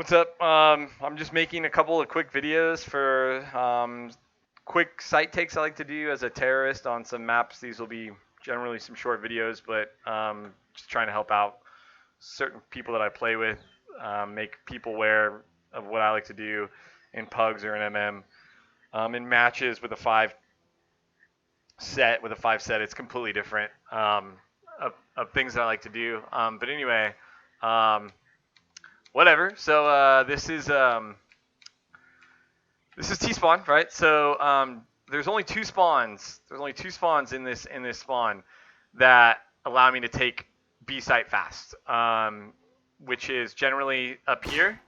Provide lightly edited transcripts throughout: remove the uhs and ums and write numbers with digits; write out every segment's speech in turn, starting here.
What's up? I'm just making a couple of quick videos for quick site takes I like to do as a terrorist on some maps. These will be generally some short videos, but just trying to help out certain people that I play with, make people aware of what I like to do in pugs or in MM. In matches with a five set, it's completely different of things that I like to do. But anyway, um, whatever. So this is T spawn, right? So there's only two spawns. There's only two spawns in this spawn that allow me to take B site fast, which is generally up here,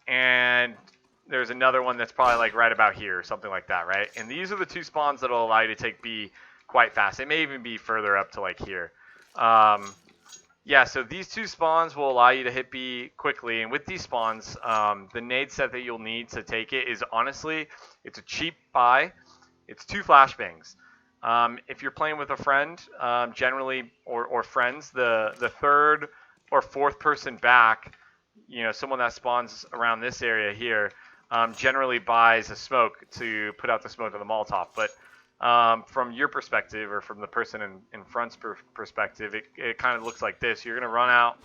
and there's another one that's probably like right about here or something like that, right? And these are the two spawns that will allow you to take B quite fast. It may even be further up to like here. Yeah, so these two spawns will allow you to hit B quickly, and with these spawns, the nade set that you'll need to take it is honestly, it's a cheap buy. It's two flashbangs. If you're playing with a friend, generally, or friends, the third or fourth person back, someone that spawns around this area here, generally buys a smoke to put out the smoke of the Molotov. But from your perspective, or from the person in front's perspective, it kind of looks like this. You're gonna run out,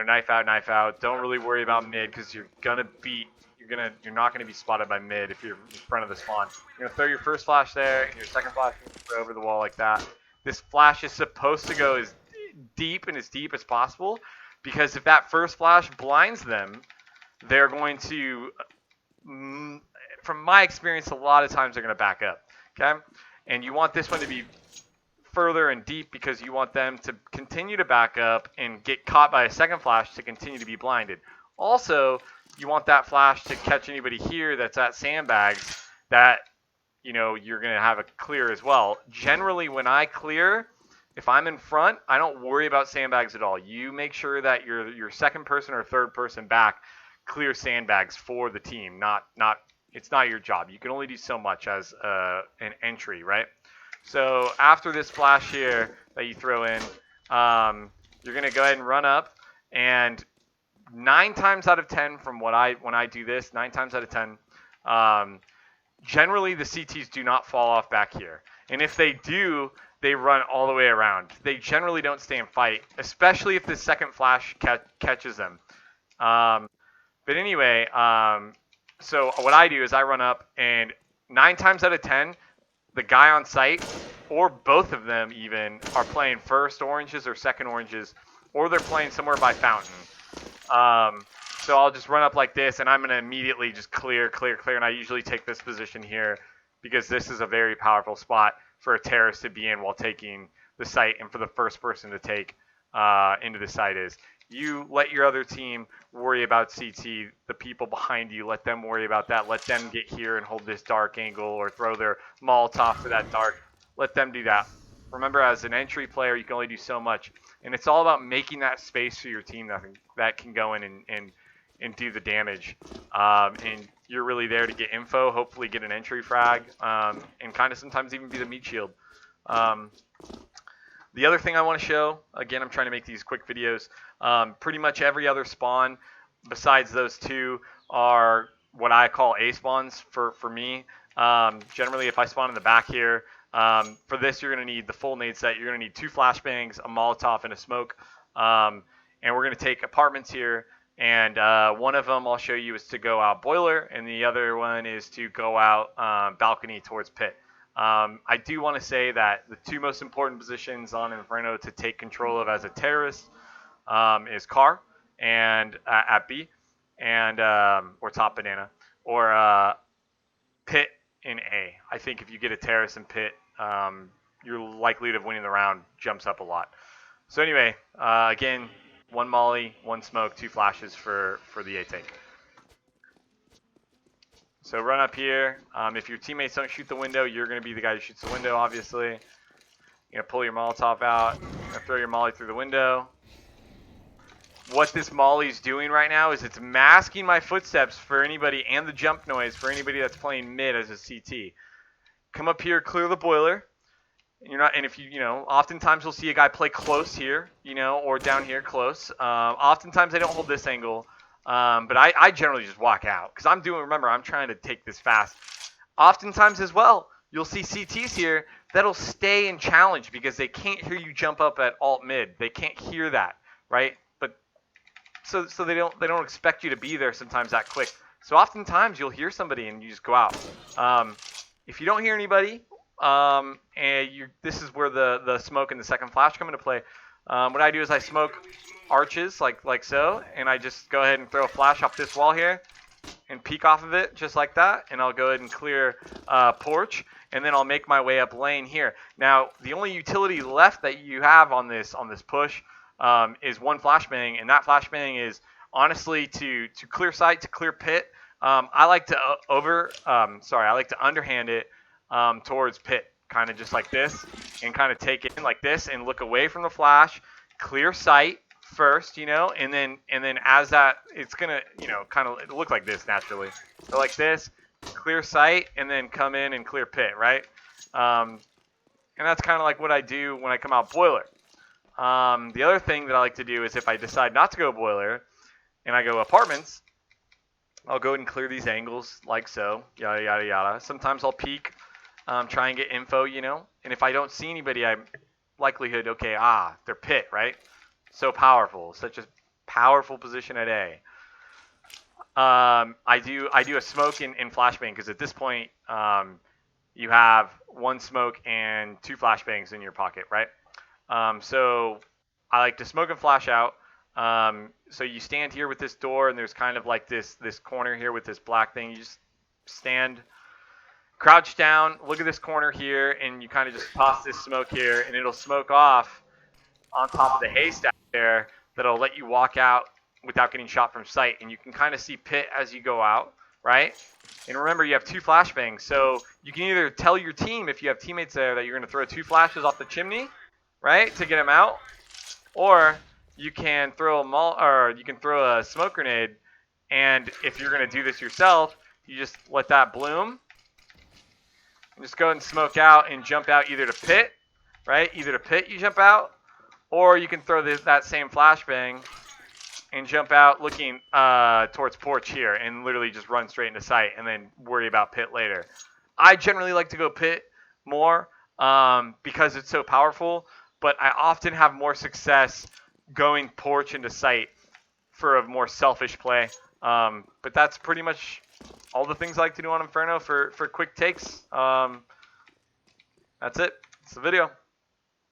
knife out, knife out. Don't really worry about mid because you're not gonna be spotted by mid if you're in front of the spawn. You're gonna throw your first flash there, and your second flash over the wall like that. This flash is supposed to go as deep as possible, because if that first flash blinds them, they're going to, from my experience, a lot of times they're going to back up. Okay, and you want this one to be further and deep because you want them to continue to back up and get caught by a second flash to continue to be blinded. Also, you want that flash to catch anybody here that's at sandbags that you're going to have a clear as well. Generally, when I clear, if I'm in front, I don't worry about sandbags at all. You make sure that your second person or third person back clear sandbags for the team. It's not your job. You can only do so much as an entry, right? So after this flash here that you throw in, you're gonna go ahead and run up, and 9 times out of 10 from when I do this, 9 times out of 10, generally the CTs do not fall off back here, and if they do, they run all the way around. They generally don't stay and fight, especially if the second flash catches them. But anyway, so what I do is I run up, and 9 times out of 10, the guy on site, or both of them even, are playing first oranges or second oranges, or they're playing somewhere by fountain. So I'll just run up like this, and I'm going to immediately just clear, and I usually take this position here because this is a very powerful spot for a terrorist to be in while taking the site, and for the first person to take into the site is. You let your other team worry about CT, the people behind you, let them worry about that. Let them get here and hold this dark angle or throw their Molotov to that dark. Let them do that. Remember, as an entry player, you can only do so much. And it's all about making that space for your team that can go in and do the damage. And you're really there to get info, hopefully get an entry frag, and kind of sometimes even be the meat shield. The other thing I want to show, again, I'm trying to make these quick videos. Pretty much every other spawn besides those two are what I call A spawns for me. Generally, if I spawn in the back here, for this you're going to need the full nade set. You're going to need 2 flashbangs, a Molotov, and a smoke. And we're going to take apartments here. And one of them I'll show you is to go out boiler, and the other one is to go out balcony towards pit. I do want to say that the 2 most important positions on Inferno to take control of as a terrorist is car and at B, and or top banana, or pit in A. I think if you get a terrorist in pit, your likelihood of winning the round jumps up a lot. So anyway, again, 1 molly, 1 smoke, 2 flashes for the A take. So run up here. If your teammates don't shoot the window, you're going to be the guy who shoots the window, obviously. You're going to pull your Molotov out. You're going to throw your molly through the window. What this molly's doing right now is it's masking my footsteps for anybody, and the jump noise for anybody that's playing mid as a CT. Come up here, clear the boiler. And if oftentimes you'll see a guy play close here, or down here close. Oftentimes they don't hold this angle. But I generally just walk out because remember, I'm trying to take this fast. Oftentimes as well, you'll see CTs here that'll stay in challenge because they can't hear you jump up at alt mid. They can't hear that, right? But so they don't expect you to be there sometimes that quick. So oftentimes you'll hear somebody and you just go out. If you don't hear anybody, this is where the smoke and the second flash come into play. What I do is I smoke arches like so, and I just go ahead and throw a flash off this wall here and peek off of it just like that, and I'll go ahead and clear porch, and then I'll make my way up lane here. Now, the only utility left that you have on this push is one flashbang, and that flashbang is honestly to clear sight, to clear pit. I like to I like to underhand it towards pit, kind of just like this, and kind of take it in like this and look away from the flash, clear sight first, and then as that, it's gonna, kind of look like this naturally. So like this, clear sight, and then come in and clear pit, right? And that's kind of like what I do when I come out boiler. The other thing that I like to do is if I decide not to go boiler and I go apartments, I'll go ahead and clear these angles like so, yada, yada, yada. Sometimes I'll peek, try and get info, and if I don't see anybody, I'm likelihood, okay, they're pit, right? So powerful, such a powerful position at A. I do a smoke in flashbang because at this point you have one smoke and two flashbangs in your pocket, right? So I like to smoke and flash out. So you stand here with this door, and there's kind of like this corner here with this black thing. You just stand, crouch down, look at this corner here, and you kind of just toss this smoke here, and it'll smoke off on top of the haystack there that'll let you walk out without getting shot from sight, and you can kind of see pit as you go out, right? And remember, you have two flashbangs, so you can either tell your team, if you have teammates there, that you're going to throw two flashes off the chimney, right, to get them out, or you can throw a smoke grenade, and if you're going to do this yourself, you just let that bloom, and just go and smoke out and jump out either to pit, right? Either to pit you jump out, or you can throw that same flashbang and jump out looking towards porch here and literally just run straight into sight and then worry about pit later. I generally like to go pit more because it's so powerful, but I often have more success going porch into sight for a more selfish play. But that's pretty much all the things I like to do on Inferno for quick takes. That's it. It's the video.